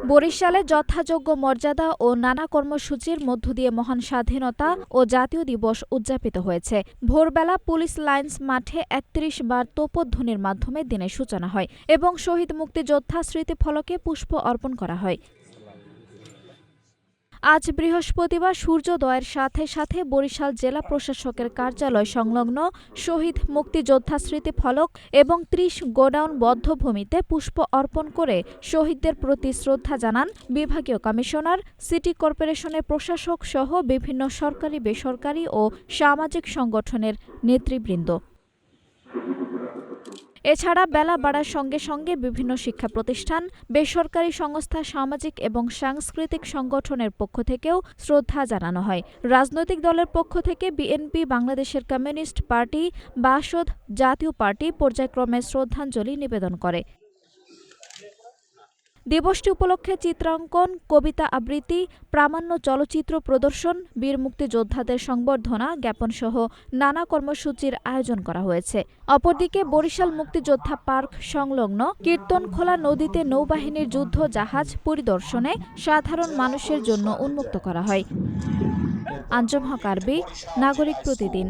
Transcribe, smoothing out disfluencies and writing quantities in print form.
বরিশালে যথাযোগ্য মর্যাদা ও নানা কর্মসূচির মধ্য দিয়ে মহান স্বাধীনতা ও জাতীয় দিবস উদযাপিত হয়েছে। ভোরবেলা পুলিশ লাইনস মাঠে ৩১ বার তোপধ্বনির মাধ্যমে দিনের সূচনা হয় এবং শহীদ মুক্তিযোদ্ধা স্মৃতিফলকে পুষ্প অর্পণ করা হয়। আজ বৃহস্পতিবার সূর্যোদয়ের সাথে সাথে বরিশাল জেলা প্রশাসকের কার্যালয় সংলগ্ন শহীদ মুক্তিযোদ্ধা স্মৃতিফলক এবং ৩০ গোডাউন বধ্যভূমিতে পুষ্প অর্পণ করে শহীদদের প্রতি শ্রদ্ধা জানান বিভাগীয় কমিশনার, সিটি কর্পোরেশনের প্রশাসক সহ বিভিন্ন সরকারি, বেসরকারি ও সামাজিক সংগঠনের নেতৃবৃন্দ। এছাড়া বেলা বাড়ার সঙ্গে সঙ্গে বিভিন্ন শিক্ষা প্রতিষ্ঠান, বেসরকারি সংস্থা, সামাজিক এবং সাংস্কৃতিক সংগঠনের পক্ষ থেকেও শ্রদ্ধা জানানো হয়। রাজনৈতিক দলের পক্ষ থেকে বিএনপি, বাংলাদেশের কমিউনিস্ট পার্টি, বাসদ, জাতীয় পার্টি পর্যায়ক্রমে শ্রদ্ধাঞ্জলি নিবেদন করে। দিবসটি উপলক্ষে চিত্রাঙ্কন, কবিতা আবৃত্তি, প্রামাণ্য চলচ্চিত্র প্রদর্শন, বীর মুক্তিযোদ্ধাদের সংবর্ধনা জ্ঞাপন সহ নানা কর্মসূচির আয়োজন করা হয়েছে। অপরদিকে বরিশাল মুক্তিযোদ্ধা পার্ক সংলগ্ন কীর্তনখোলা নদীতে নৌবাহিনীর যুদ্ধ জাহাজ পরিদর্শনে সাধারণ মানুষের জন্য উন্মুক্ত করা হয়। আঞ্জুম হক আরবি, নাগরিক প্রতিদিন।